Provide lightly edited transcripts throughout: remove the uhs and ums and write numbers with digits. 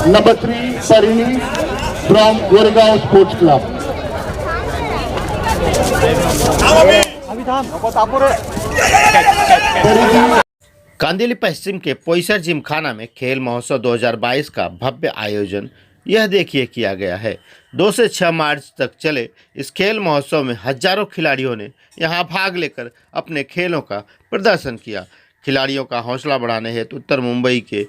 Nabatri Parini from Goregaon Sports Club. Kandivali पश्चिम के पोईसर जिमखाना में खेल महोत्सव 2022 का भव्य आयोजन यह देखिए किया गया है। 2 से 6 मार्च तक चले इस खेल महोत्सव में हजारों खिलाड़ियों ने यहां भाग लेकर अपने खेलों का प्रदर्शन किया। खिलाड़ियों का हौसला बढ़ाने हेतु उत्तर मुंबई के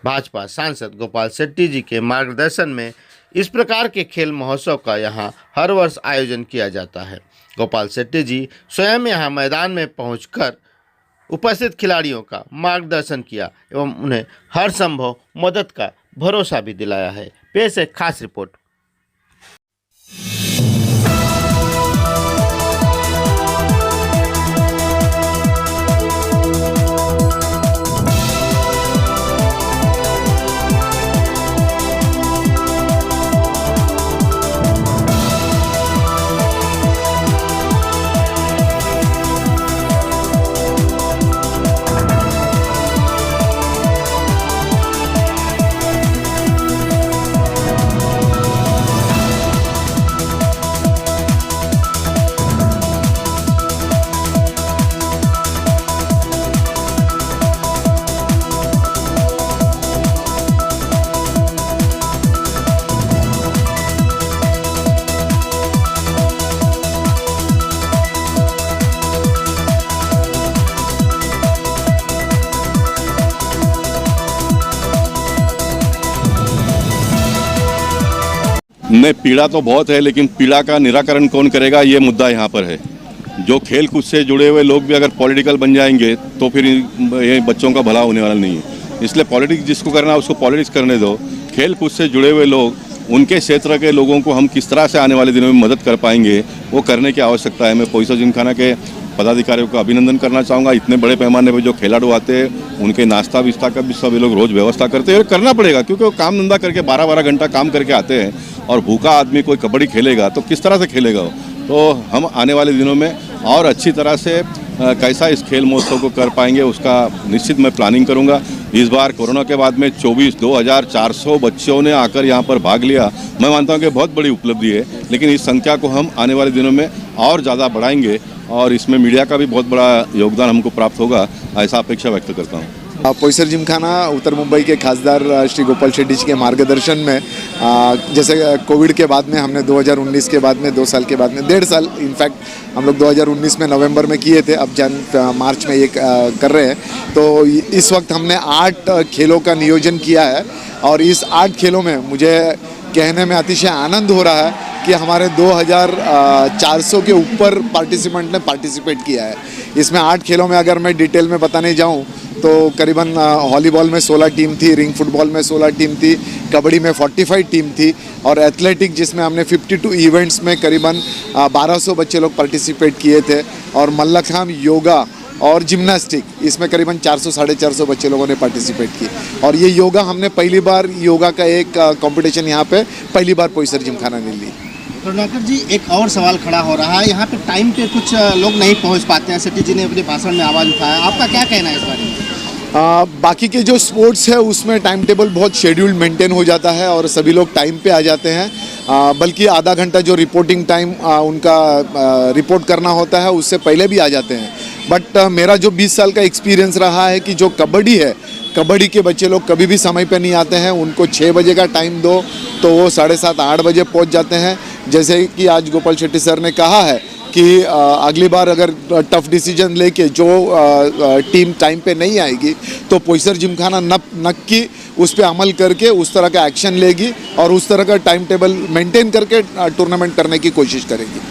भाजपा सांसद गोपाल शेट्टी जी के मार्गदर्शन में इस प्रकार के खेल महोत्सव का यहां हर वर्ष आयोजन किया जाता है। गोपाल शेट्टी जी स्वयं यहां मैदान में पहुंचकर उपस्थित खिलाड़ियों का मार्गदर्शन किया एवं उन्हें हर संभव मदद का भरोसा भी दिलाया है। पेश है खास रिपोर्ट। नहीं, पीड़ा तो बहुत है, लेकिन पीड़ा का निराकरण कौन करेगा, ये मुद्दा यहाँ पर है। जो खेल कूद से जुड़े हुए लोग भी अगर पॉलिटिकल बन जाएंगे तो फिर ये बच्चों का भला होने वाला नहीं है। इसलिए पॉलिटिक्स जिसको करना है उसको पॉलिटिक्स करने दो। खेल कूद से जुड़े हुए लोग, उनके क्षेत्र के लोगों को हम किस तरह से आने वाले दिनों में मदद कर पाएंगे, वो करने की आवश्यकता है। मैं पोईसर जिमखाना के पदाधिकारियों का अभिनंदन करना चाहूँगा। इतने बड़े पैमाने पर जो खिलाड़ू आते हैं उनके नाश्ता विस्ता का भी सभी लोग रोज़ व्यवस्था करते हैं। करना पड़ेगा, क्योंकि वो काम धंधा करके 12-12 घंटा काम करके आते हैं और भूखा आदमी कोई कबड्डी खेलेगा तो किस तरह से खेलेगा वो। तो हम आने वाले दिनों में और अच्छी तरह से कैसा इस खेल महोत्सव को कर पाएंगे उसका निश्चित मैं प्लानिंग करूंगा। इस बार कोरोना के बाद में 24,400 बच्चों ने आकर यहां पर भाग लिया। मैं मानता हूं कि बहुत बड़ी उपलब्धि है, लेकिन इस संख्या को हम आने वाले दिनों में और ज़्यादा बढ़ाएंगे और इसमें मीडिया का भी बहुत बड़ा योगदान हमको प्राप्त होगा, ऐसा अपेक्षा व्यक्त करता हूँ। पोईसर जिमखाना उत्तर मुंबई के खासदार श्री गोपाल शेट्टी जी के मार्गदर्शन में जैसे कोविड के बाद में हमने 2019 के बाद में 2 साल के बाद में 1.5 साल, इनफैक्ट हम लोग 2019 में नवंबर में किए थे, अब मार्च में ये कर रहे हैं। तो इस वक्त हमने 8 खेलों का नियोजन किया है और इस 8 खेलों में मुझे कहने में अतिशय आनंद हो रहा है कि हमारे 2400 के ऊपर पार्टिसिपेंट ने पार्टिसिपेट किया है। इसमें 8 खेलों में अगर मैं डिटेल में बताने जाऊं तो करीबन वॉलीबॉल में 16 टीम थी, रिंग फुटबॉल में 16 टीम थी, कबड्डी में 45 टीम थी और एथलेटिक जिसमें हमने 52 इवेंट्स में करीबन 1200 बच्चे लोग पार्टिसिपेट किए थे और मल्लखांब, योगा और जिम्नास्टिक इसमें करीबन 400-450 बच्चे लोगों ने पार्टिसिपेट की। और ये योगा हमने पहली बार योगा का एक कंपटीशन यहाँ पे पहली बार पोईसर जिमखाना ने ली। करुणाकर जी, एक और सवाल खड़ा हो रहा है, यहाँ पे टाइम पे कुछ लोग नहीं पहुँच पाते हैं। शेट्टी जी ने अपने भाषण में आवाज़ उठाया, आपका क्या कहना है इस बारे में? बाकी के जो स्पोर्ट्स है उसमें टाइम टेबल बहुत शेड्यूल्ड मेंटेन हो जाता है और सभी लोग टाइम पे आ जाते हैं, बल्कि आधा घंटा जो रिपोर्टिंग टाइम उनका रिपोर्ट करना होता है उससे पहले भी आ जाते हैं। बट मेरा जो 20 साल का एक्सपीरियंस रहा है कि जो कबड्डी है, कबड्डी के बच्चे लोग कभी भी समय पे नहीं आते हैं। उनको 6 बजे का टाइम दो तो वो 7:30-8 बजे पहुंच जाते हैं। जैसे कि आज गोपाल शेट्टी सर ने कहा है कि अगली बार अगर टफ डिसीजन लेके जो टीम टाइम पे नहीं आएगी तो पोईसर जिमखाना नक्की उस पर अमल करके उस तरह का एक्शन लेगी और उस तरह का टाइम टेबल मेंटेन करके टूर्नामेंट करने की कोशिश करेगी।